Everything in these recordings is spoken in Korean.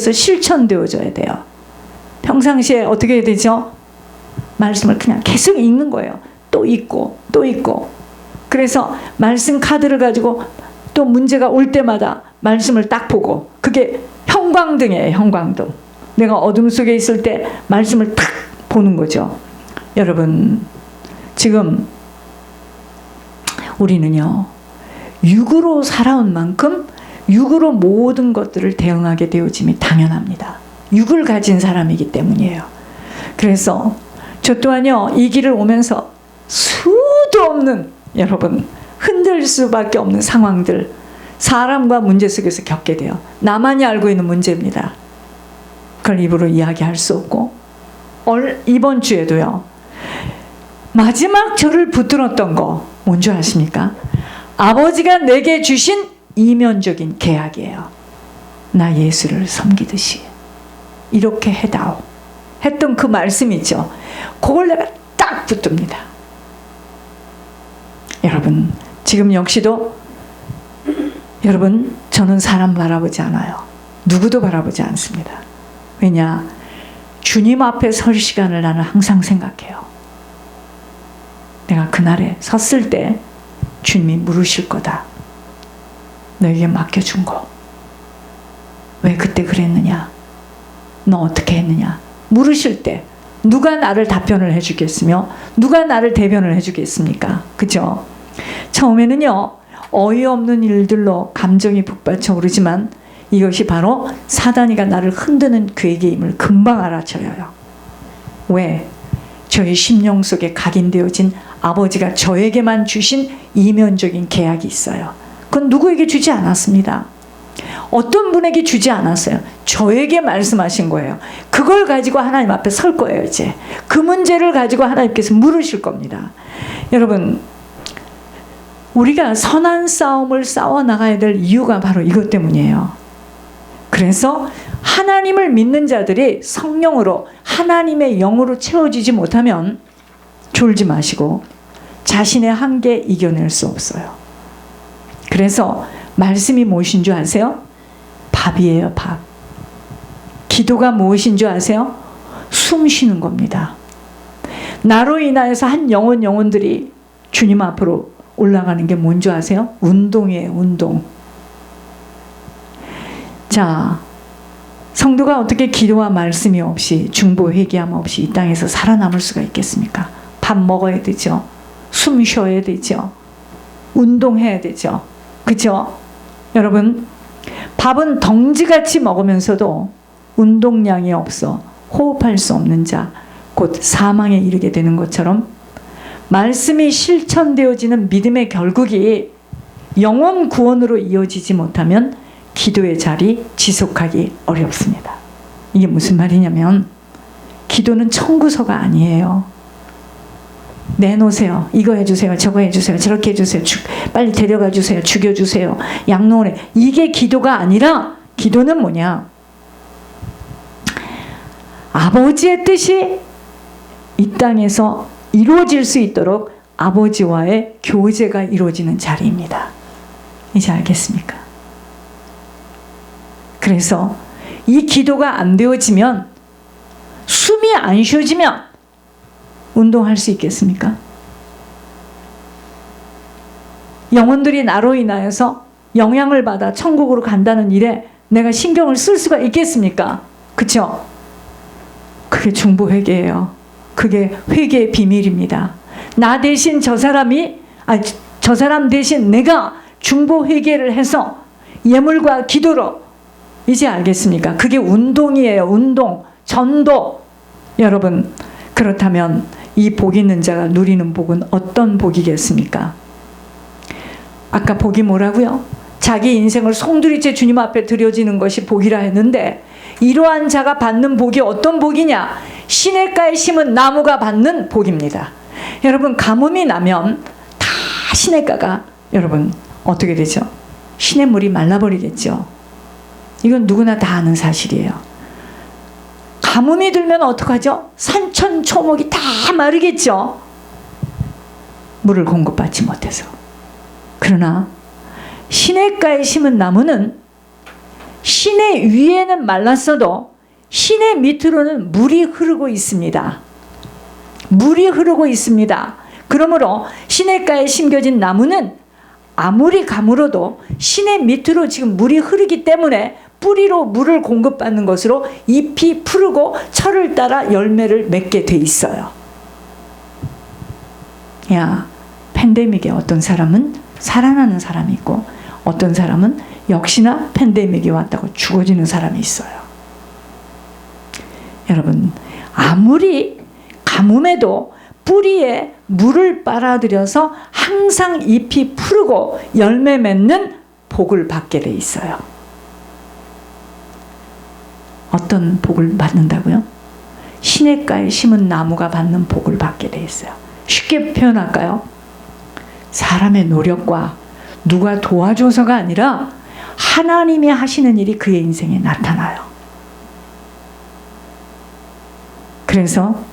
실천되어져야 돼요. 평상시에 어떻게 해야 되죠? 말씀을 그냥 계속 읽는 거예요. 또 읽고 또 읽고. 그래서 말씀 카드를 가지고 또 문제가 올 때마다 말씀을 딱 보고, 그게 형광등이에요. 형광등. 내가 어둠 속에 있을 때 말씀을 딱 보는 거죠. 여러분, 지금 우리는요, 육으로 살아온 만큼 육으로 모든 것들을 대응하게 되어짐이 당연합니다. 육을 가진 사람이기 때문이에요. 그래서 저 또한요, 이 길을 오면서 수도 없는, 여러분, 흔들 수밖에 없는 상황들, 사람과 문제 속에서 겪게 돼요. 나만이 알고 있는 문제입니다. 그걸 입으로 이야기할 수 없고, 이번 주에도요, 마지막 저를 붙들었던 거 뭔지 아십니까? 아버지가 내게 주신 이면적인 계약이에요. 나 예수를 섬기듯이 이렇게 해다오 했던 그 말씀이죠. 그걸 내가 딱 붙듭니다. 여러분, 지금 역시도 여러분, 저는 사람 바라보지 않아요. 누구도 바라보지 않습니다. 왜냐? 주님 앞에 설 시간을 나는 항상 생각해요. 내가 그날에 섰을 때 주님이 물으실 거다. 너에게 맡겨준 거. 왜 그때 그랬느냐? 너 어떻게 했느냐? 물으실 때 누가 나를 답변을 해주겠으며 누가 나를 대변을 해주겠습니까? 그죠? 처음에는요, 어이없는 일들로 감정이 북받쳐 오르지만 이것이 바로 사단이가 나를 흔드는 괴계임을 금방 알아차려요. 왜? 저의 심령 속에 각인되어진 아버지가 저에게만 주신 이면적인 계약이 있어요. 그건 누구에게 주지 않았습니다. 어떤 분에게 주지 않았어요. 저에게 말씀하신 거예요. 그걸 가지고 하나님 앞에 설 거예요. 이제 그 문제를 가지고 하나님께서 물으실 겁니다. 여러분, 우리가 선한 싸움을 싸워나가야 될 이유가 바로 이것 때문이에요. 그래서 하나님을 믿는 자들이 성령으로, 하나님의 영으로 채워지지 못하면 졸지 마시고 자신의 한계 이겨낼 수 없어요. 그래서 말씀이 무엇인 줄 아세요? 밥이에요. 밥. 기도가 무엇인 줄 아세요? 숨 쉬는 겁니다. 나로 인하여서 한 영혼들이 주님 앞으로 올라가는 게 뭔 줄 아세요? 운동이에요. 운동. 자, 성도가 어떻게 기도와 말씀이 없이, 중보 회개함 없이 이 땅에서 살아남을 수가 있겠습니까? 밥 먹어야 되죠. 숨 쉬어야 되죠. 운동해야 되죠. 그죠? 여러분, 밥은 덩지같이 먹으면서도 운동량이 없어 호흡할 수 없는 자, 곧 사망에 이르게 되는 것처럼 말씀이 실천되어지는 믿음의 결국이 영혼 구원으로 이어지지 못하면 기도의 자리 지속하기 어렵습니다. 이게 무슨 말이냐면, 기도는 청구서가 아니에요. 내놓으세요. 이거 해주세요. 저거 해주세요. 저렇게 해주세요. 빨리 데려가 주세요. 죽여주세요. 양로원에. 이게 기도가 아니라, 기도는 뭐냐? 아버지의 뜻이 이 땅에서 이루어질 수 있도록 아버지와의 교제가 이루어지는 자리입니다. 이제 알겠습니까? 그래서 이 기도가 안 되어지면, 숨이 안 쉬어지면 운동할 수 있겠습니까? 영혼들이 나로 인하여서 영향을 받아 천국으로 간다는 일에 내가 신경을 쓸 수가 있겠습니까? 그렇죠? 그게 중보 회개예요. 그게 회개의 비밀입니다. 나 대신 저 사람 대신 내가 중보 회개를 해서 예물과 기도로, 이제 알겠습니까? 그게 운동이에요. 운동, 전도. 여러분, 그렇다면 이 복 있는 자가 누리는 복은 어떤 복이겠습니까? 아까 복이 뭐라고요? 자기 인생을 송두리째 주님 앞에 드려지는 것이 복이라 했는데, 이러한 자가 받는 복이 어떤 복이냐? 시냇가에 심은 나무가 받는 복입니다. 여러분, 가뭄이 나면 다 시냇가가, 여러분, 어떻게 되죠? 시냇물이 말라버리겠죠. 이건 누구나 다 아는 사실이에요. 가뭄이 들면 어떡하죠? 산천초목이 다 마르겠죠. 물을 공급받지 못해서. 그러나 시냇가에 심은 나무는 시내 위에는 말랐어도 시내 밑으로는 물이 흐르고 있습니다. 물이 흐르고 있습니다. 그러므로 시냇가에 심겨진 나무는 아무리 가물어도 시내 밑으로 지금 물이 흐르기 때문에 뿌리로 물을 공급받는 것으로 잎이 푸르고 철을 따라 열매를 맺게 돼 있어요. 야, 팬데믹에 어떤 사람은 살아나는 사람이 있고 어떤 사람은 역시나 팬데믹이 왔다고 죽어지는 사람이 있어요. 여러분, 아무리 가뭄에도 뿌리에 물을 빨아들여서 항상 잎이 푸르고 열매 맺는 복을 받게 돼 있어요. 어떤 복을 받는다고요? 시냇가에 심은 나무가 받는 복을 받게 돼 있어요. 쉽게 표현할까요? 사람의 노력과 누가 도와줘서가 아니라 하나님이 하시는 일이 그의 인생에 나타나요. 그래서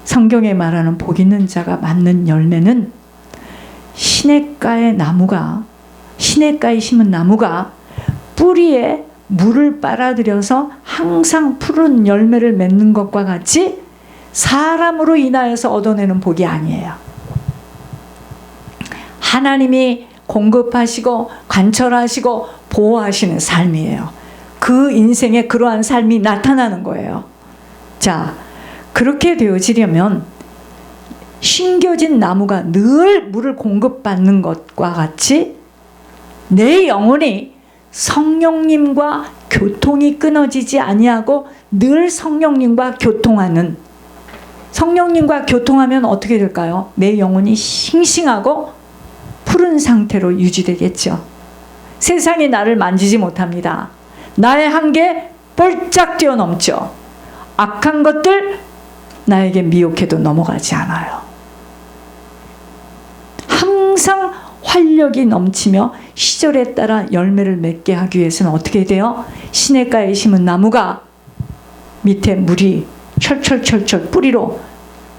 성경에 말하는 복 있는 자가 맞는 열매는 시냇가에 심은 나무가 뿌리에 물을 빨아들여서 항상 푸른 열매를 맺는 것과 같이 사람으로 인하여서 얻어내는 복이 아니에요. 하나님이 공급하시고 관철하시고 보호하시는 삶이에요. 그 인생에 그러한 삶이 나타나는 거예요. 자, 그렇게 되어지려면 심겨진 나무가 늘 물을 공급받는 것과 같이 내 영혼이 성령님과 교통이 끊어지지 아니하고 늘 성령님과 교통하는, 성령님과 교통하면 어떻게 될까요? 내 영혼이 싱싱하고 푸른 상태로 유지되겠죠. 세상이 나를 만지지 못합니다. 나의 한계 뻘짝 뛰어넘죠. 악한 것들 나에게 미혹해도 넘어가지 않아요. 항상 활력이 넘치며 시절에 따라 열매를 맺게 하기 위해서는 어떻게 돼요? 시냇가에 심은 나무가 밑에 물이 철철철철 뿌리로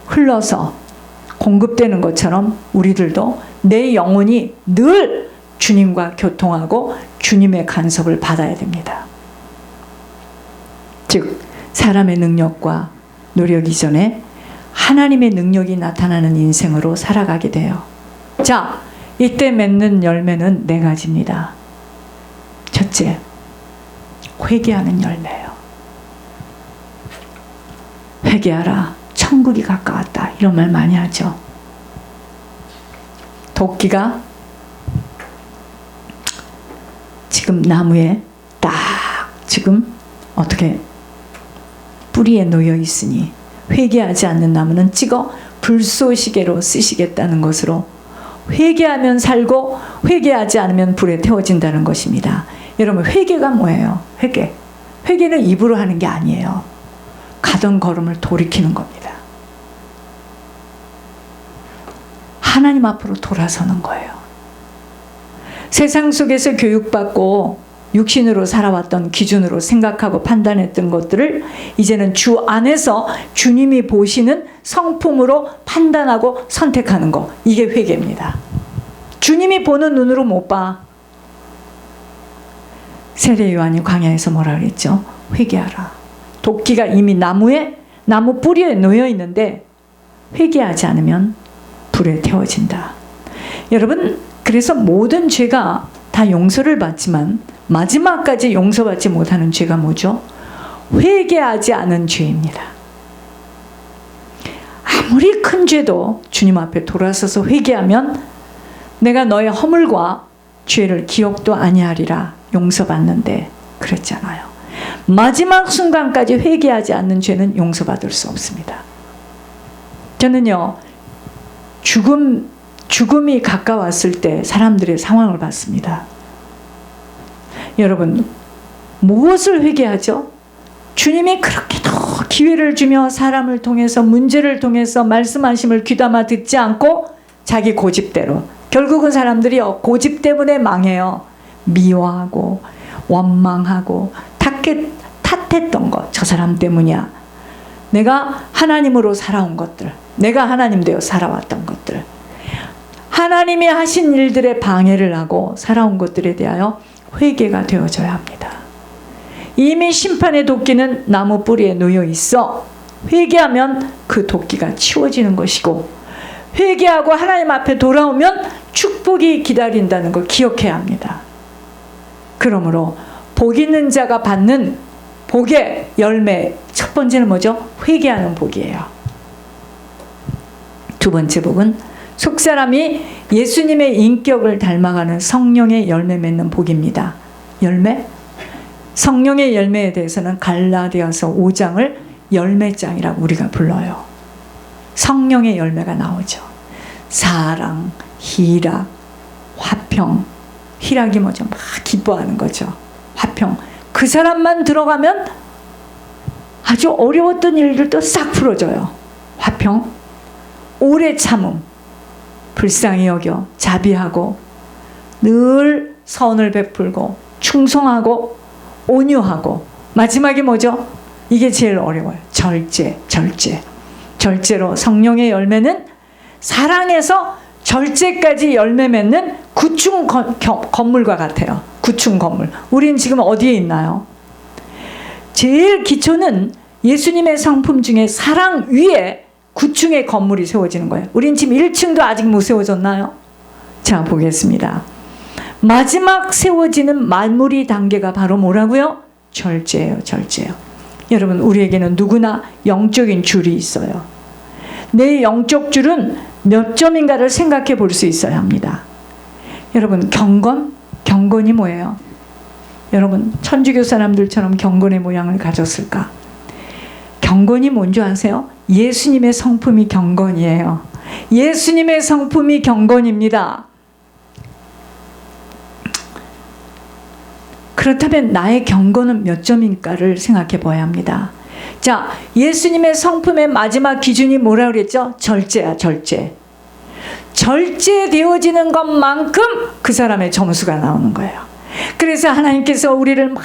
흘러서 공급되는 것처럼 우리들도 내 영혼이 늘 주님과 교통하고 주님의 간섭을 받아야 됩니다. 즉 사람의 능력과 노력 이전에 하나님의 능력이 나타나는 인생으로 살아가게 돼요. 자, 이때 맺는 열매는 4가지입니다. 첫째, 회개하는 열매예요. 회개하라, 천국이 가까웠다, 이런 말 많이 하죠. 도끼가 지금 나무에 딱 지금 어떻게 뿌리에 놓여 있으니 회개하지 않는 나무는 찍어 불쏘시개로 쓰시겠다는 것으로 회개하면 살고 회개하지 않으면 불에 태워진다는 것입니다. 여러분, 회개가 뭐예요? 회개는 입으로 하는 게 아니에요. 가던 걸음을 돌이키는 겁니다. 하나님 앞으로 돌아서는 거예요. 세상 속에서 교육받고 육신으로 살아왔던 기준으로 생각하고 판단했던 것들을 이제는 주 안에서 주님이 보시는 성품으로 판단하고 선택하는 거, 이게 회개입니다. 주님이 보는 눈으로 못 봐. 세례 요한이 광야에서 뭐라 그랬죠? 회개하라. 도끼가 이미 나무 뿌리에 놓여 있는데 회개하지 않으면 불에 태워진다. 여러분, 그래서 모든 죄가 다 용서를 받지만 마지막까지 용서받지 못하는 죄가 뭐죠? 회개하지 않은 죄입니다. 아무리 큰 죄도 주님 앞에 돌아서서 회개하면 내가 너의 허물과 죄를 기억도 아니하리라 용서받는데, 그랬잖아요. 마지막 순간까지 회개하지 않는 죄는 용서받을 수 없습니다. 저는요, 죽음이 가까웠을 때 사람들의 상황을 봤습니다. 여러분, 무엇을 회개하죠? 주님이 그렇게도 기회를 주며 사람을 통해서, 문제를 통해서 말씀하심을 귀담아 듣지 않고 자기 고집대로, 결국은 사람들이 고집 때문에 망해요. 미워하고 원망하고 탓했던 것, 저 사람 때문이야. 내가 하나님으로 살아온 것들, 내가 하나님 되어 살아왔던 것들, 하나님이 하신 일들에 방해를 하고 살아온 것들에 대하여 회개가 되어져야 합니다. 이미 심판의 도끼는 나무 뿌리에 놓여 있어 회개하면 그 도끼가 치워지는 것이고, 회개하고 하나님 앞에 돌아오면 축복이 기다린다는 걸 기억해야 합니다. 그러므로 복 있는 자가 받는 복의 열매, 첫 번째는 뭐죠? 회개하는 복이에요. 두 번째 복은 속사람이 예수님의 인격을 닮아가는 성령의 열매 맺는 복입니다. 열매? 성령의 열매에 대해서는 갈라디아서 5장을 열매장이라고 우리가 불러요. 성령의 열매가 나오죠. 사랑, 희락, 화평. 희락이 뭐죠? 막 기뻐하는 거죠. 화평. 그 사람만 들어가면 아주 어려웠던 일들도 싹 풀어져요. 화평. 오래 참음. 불쌍히 여겨 자비하고 늘 선을 베풀고 충성하고 온유하고, 마지막이 뭐죠? 이게 제일 어려워요. 절제로 성령의 열매는 사랑에서 절제까지 열매 맺는 구충 건물과 같아요. 구충 건물. 우린 지금 어디에 있나요? 제일 기초는 예수님의 성품 중에 사랑 위에 구층의 건물이 세워지는 거예요. 우린 지금 1층도 아직 못 세워졌나요? 자, 보겠습니다. 마지막 세워지는 마무리 단계가 바로 뭐라고요? 절제예요. 여러분, 우리에게는 누구나 영적인 줄이 있어요. 내 영적 줄은 몇 점인가를 생각해 볼 수 있어야 합니다. 여러분, 경건이 뭐예요? 여러분, 천주교 사람들처럼 경건의 모양을 가졌을까? 경건이 뭔지 아세요? 예수님의 성품이 경건이에요. 예수님의 성품이 경건입니다. 그렇다면 나의 경건은 몇 점인가를 생각해 봐야 합니다. 자, 예수님의 성품의 마지막 기준이 뭐라 그랬죠? 절제야, 절제. 절제되어지는 것만큼 그 사람의 점수가 나오는 거예요. 그래서 하나님께서 우리를 막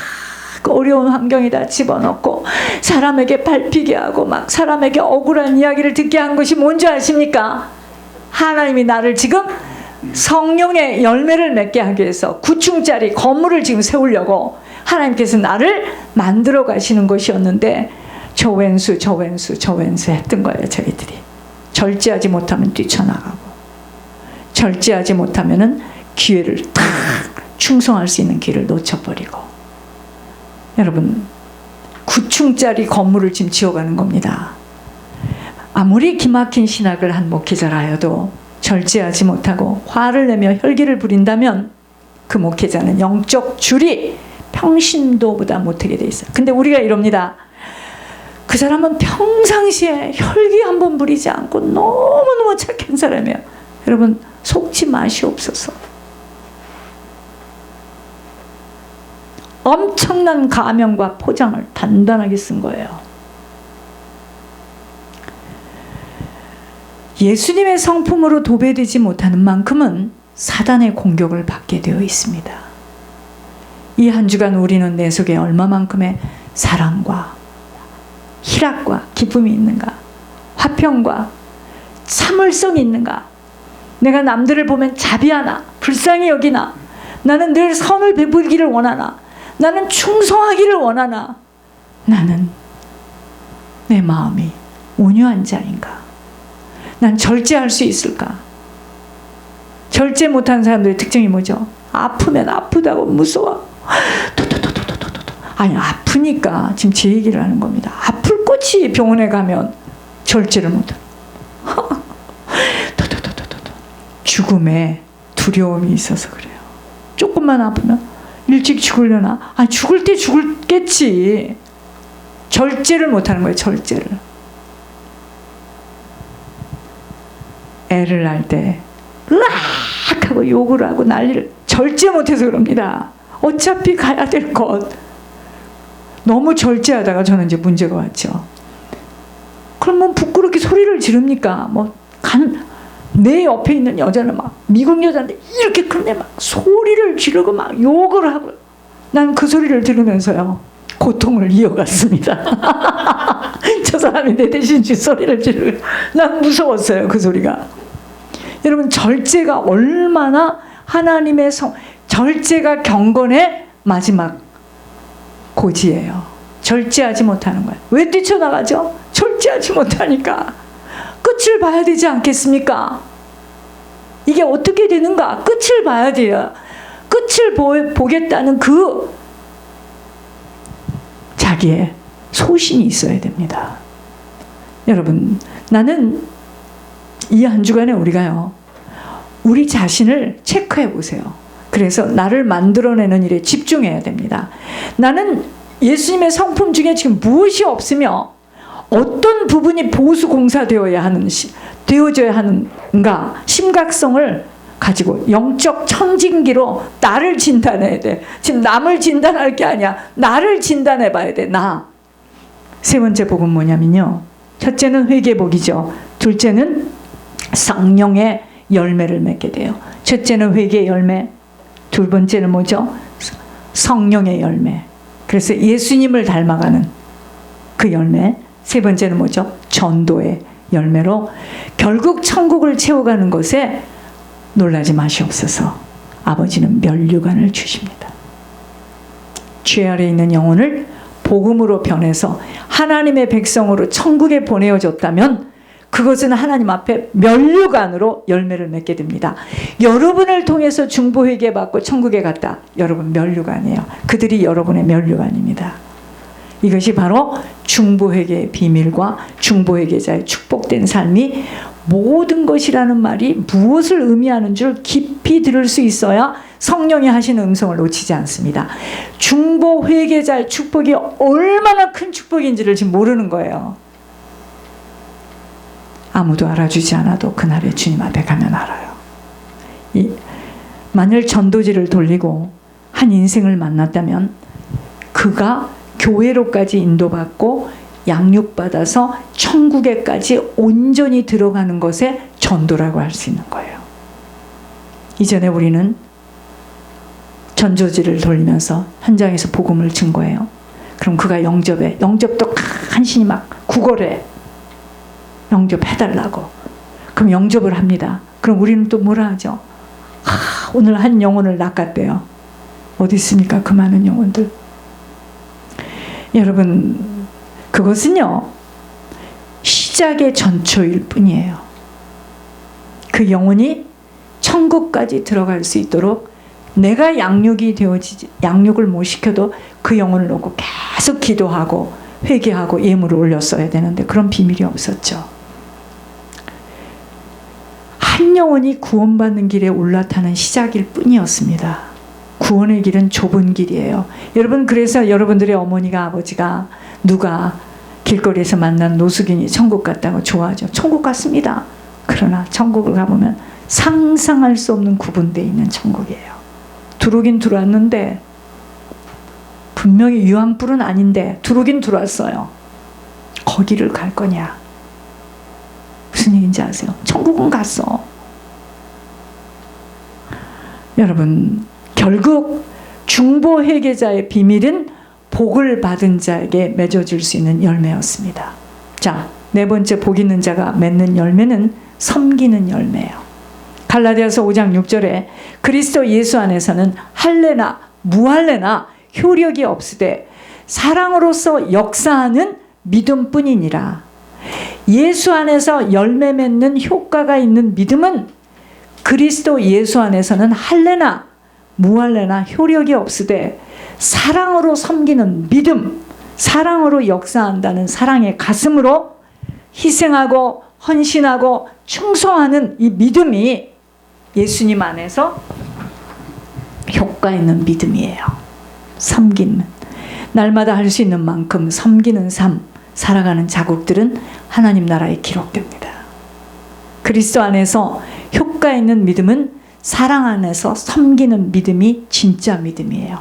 어려운 환경에다 집어넣고 사람에게 밟히게 하고 막 사람에게 억울한 이야기를 듣게 한 것이 뭔지 아십니까? 하나님이 나를 지금 성령의 열매를 맺게 하기 위해서 9층짜리 건물을 지금 세우려고 하나님께서 나를 만들어 가시는 것이었는데, 저 왼수 했던 거예요. 저희들이 절제하지 못하면 뛰쳐나가고, 절제하지 못하면은 기회를 탁 충성할 수 있는 길을 놓쳐버리고. 여러분, 9층짜리 건물을 지금 지어가는 겁니다. 아무리 기막힌 신학을 한 목회자라 해도 절제하지 못하고 화를 내며 혈기를 부린다면 그 목회자는 영적 줄이 평신도보다 못하게 돼 있어요. 근데 우리가 이럽니다. 그 사람은 평상시에 혈기 한번 부리지 않고 너무너무 착한 사람이에요. 여러분, 속지 마시옵소서. 엄청난 가명과 포장을 단단하게 쓴 거예요. 예수님의 성품으로 도배되지 못하는 만큼은 사단의 공격을 받게 되어 있습니다. 이 한 주간 우리는 내 속에 얼마만큼의 사랑과 희락과 기쁨이 있는가? 화평과 참을성이 있는가? 내가 남들을 보면 자비하나? 불쌍히 여기나? 나는 늘 선을 베풀기를 원하나? 나는 충성하기를 원하나? 나는 내 마음이 온유한 자인가? 난 절제할 수 있을까? 절제 못하는 사람들의 특징이 뭐죠? 아프면 아프다고 무서워. 아니, 아프니까 지금 제 얘기를 하는 겁니다. 아플 것이 병원에 가면 절제를 못해. 죽음에 두려움이 있어서 그래요. 조금만 아프면 일찍 죽으려나? 아니, 죽을 때 죽겠지. 절제를 못하는 거예요. 절제를. 애를 낳을 때 으악 하고 욕을 하고 난리를 절제 못해서 그럽니다. 어차피 가야 될 것. 너무 절제하다가 저는 이제 문제가 왔죠. 그럼 뭐 부끄럽게 소리를 지릅니까? 내 옆에 있는 여자는 막 미국 여자인데 이렇게 큰데 막 소리를 지르고 막 욕을 하고, 난 그 소리를 들으면서요 고통을 이어갔습니다. 저 사람이 내 대신 소리를 지르고 난 무서웠어요. 그 소리가. 여러분, 절제가 얼마나 하나님의 절제가 경건의 마지막 고지예요. 절제하지 못하는 거예요. 왜 뛰쳐나가죠? 절제하지 못하니까. 끝을 봐야 되지 않겠습니까? 이게 어떻게 되는가? 끝을 봐야 돼요. 끝을 보겠다는 그 자기의 소신이 있어야 됩니다. 여러분, 나는 이 한 주간에 우리가요, 우리 자신을 체크해 보세요. 그래서 나를 만들어내는 일에 집중해야 됩니다. 나는 예수님의 성품 중에 지금 무엇이 없으며 어떤 부분이 보수공사되어져야 하는가, 심각성을 가지고 영적 청진기로 나를 진단해야 돼. 지금 남을 진단할 게 아니야. 나를 진단해 봐야 돼. 나. 세 번째 복은 뭐냐면요, 첫째는 회개복이죠. 둘째는 성령의 열매를 맺게 돼요. 첫째는 회개의 열매, 두 번째는 뭐죠? 성령의 열매. 그래서 예수님을 닮아가는 그 열매. 세 번째는 뭐죠? 전도의 열매로 결국 천국을 채워가는 것에 놀라지 마시옵소서. 아버지는 면류관을 주십니다. 죄 아래 있는 영혼을 복음으로 변해서 하나님의 백성으로 천국에 보내어졌다면 그것은 하나님 앞에 면류관으로 열매를 맺게 됩니다. 여러분을 통해서 중보회개 받고 천국에 갔다. 여러분 면류관이에요. 그들이 여러분의 면류관입니다. 이것이 바로 중보회개의 비밀과 중보회개자의 축복된 삶이 모든 것이라는 말이 무엇을 의미하는 줄 깊이 들을 수 있어야 성령이 하시는 음성을 놓치지 않습니다. 중보회개자의 축복이 얼마나 큰 축복인지를 지금 모르는 거예요. 아무도 알아주지 않아도 그날에 주님 앞에 가면 알아요. 만일 전도지를 돌리고 한 인생을 만났다면 그가 교회로까지 인도받고 양육받아서 천국에까지 온전히 들어가는 것에 전도라고 할 수 있는 거예요. 이전에 우리는 전도지를 돌리면서 현장에서 복음을 증거해요. 그럼 그가 영접도 간신히 막 구걸해. 영접해달라고. 그럼 영접을 합니다. 그럼 우리는 또 뭐라 하죠? 오늘 한 영혼을 낚았대요. 어디 있습니까? 그 많은 영혼들. 여러분, 그것은요, 시작의 전초일 뿐이에요. 그 영혼이 천국까지 들어갈 수 있도록 내가 양육을 못 시켜도 그 영혼을 놓고 계속 기도하고 회개하고 예물을 올렸어야 되는데 그런 비밀이 없었죠. 한 영혼이 구원받는 길에 올라타는 시작일 뿐이었습니다. 구원의 길은 좁은 길이에요. 여러분, 그래서 여러분들의 어머니가 아버지가 누가 길거리에서 만난 노숙인이 천국 갔다고 좋아하죠. 천국 갔습니다. 그러나 천국을 가보면 상상할 수 없는 구분되어 있는 천국이에요. 들어오긴 들어왔는데 분명히 유황불은 아닌데 들어오긴 들어왔어요. 거기를 갈 거냐? 무슨 얘기인지 아세요? 천국은 갔어. 여러분, 결국 중보회개자의 비밀은 복을 받은 자에게 맺어줄 수 있는 열매였습니다. 자, 네 번째 복 있는 자가 맺는 열매는 섬기는 열매예요. 갈라디아서 5장 6절에 그리스도 예수 안에서는 할례나 무할례나 효력이 없으되 사랑으로서 역사하는 믿음뿐이니라. 예수 안에서 열매 맺는 효과가 있는 믿음은 그리스도 예수 안에서는 할례나 무할례나 효력이 없으되 사랑으로 섬기는 믿음, 사랑으로 역사한다는 사랑의 가슴으로 희생하고 헌신하고 충성하는 이 믿음이 예수님 안에서 효과 있는 믿음이에요. 섬기는, 날마다 할 수 있는 만큼 섬기는 삶 살아가는 자국들은 하나님 나라에 기록됩니다. 그리스도 안에서 효과 있는 믿음은 사랑 안에서 섬기는 믿음이 진짜 믿음이에요.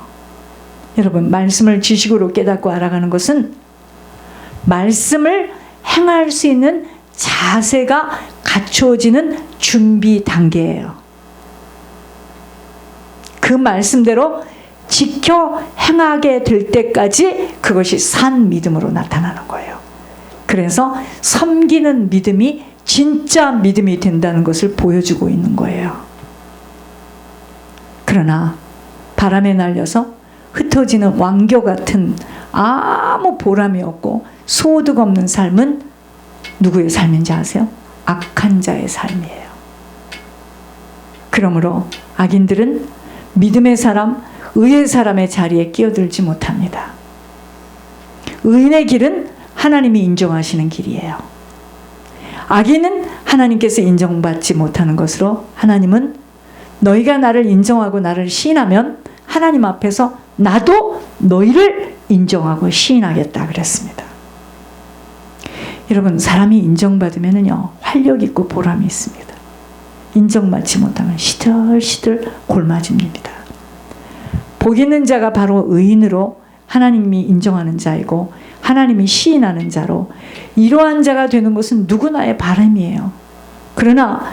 여러분, 말씀을 지식으로 깨닫고 알아가는 것은 말씀을 행할 수 있는 자세가 갖추어지는 준비 단계예요. 그 말씀대로 지켜 행하게 될 때까지 그것이 산 믿음으로 나타나는 거예요. 그래서 섬기는 믿음이 진짜 믿음이 된다는 것을 보여주고 있는 거예요. 그러나 바람에 날려서 흩어지는 왕교 같은 아무 보람이 없고 소득 없는 삶은 누구의 삶인지 아세요? 악한 자의 삶이에요. 그러므로 악인들은 믿음의 사람, 의의 사람의 자리에 끼어들지 못합니다. 의인의 길은 하나님이 인정하시는 길이에요. 악인은 하나님께서 인정받지 못하는 것으로 하나님은 너희가 나를 인정하고 나를 시인하면 하나님 앞에서 나도 너희를 인정하고 시인하겠다 그랬습니다. 여러분, 사람이 인정받으면요 활력 있고 보람이 있습니다. 인정받지 못하면 시들시들 골맞입니다. 복 있는 자가 바로 의인으로 하나님이 인정하는 자이고 하나님이 시인하는 자로 이러한 자가 되는 것은 누구나의 바람이에요. 그러나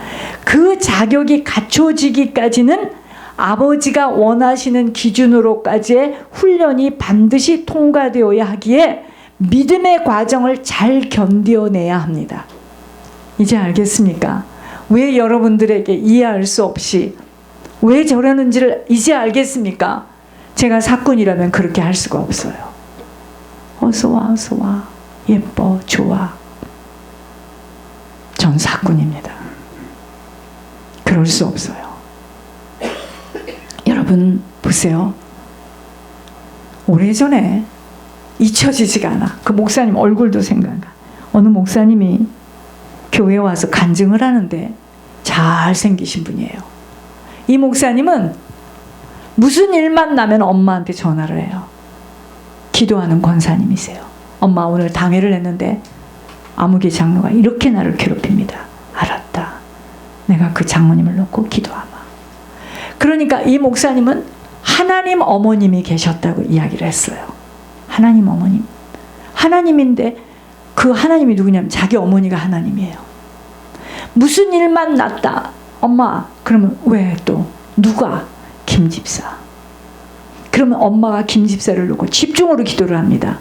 그 자격이 갖춰지기까지는 아버지가 원하시는 기준으로까지의 훈련이 반드시 통과되어야 하기에 믿음의 과정을 잘 견뎌내야 합니다. 이제 알겠습니까? 왜 여러분들에게 이해할 수 없이 왜 저러는지를 이제 알겠습니까? 제가 사꾼이라면 그렇게 할 수가 없어요. 어서 와, 어서 와. 예뻐, 좋아. 전 사꾼입니다. 그럴 수 없어요. 여러분 보세요. 오래전에 잊혀지지가 않아. 그 목사님 얼굴도 생각나. 어느 목사님이 교회에 와서 간증을 하는데 잘생기신 분이에요. 이 목사님은 무슨 일만 나면 엄마한테 전화를 해요. 기도하는 권사님이세요. 엄마 오늘 당회를 했는데 아무개 장로가 이렇게 나를 괴롭힙니다. 알았다. 내가 그 장모님을 놓고 기도하마. 그러니까 이 목사님은 하나님 어머님이 계셨다고 이야기를 했어요. 하나님 어머님. 하나님인데 그 하나님이 누구냐면 자기 어머니가 하나님이에요. 무슨 일만 났다. 엄마. 그러면 왜 또? 누가? 김 집사. 그러면 엄마가 김 집사를 놓고 집중으로 기도를 합니다.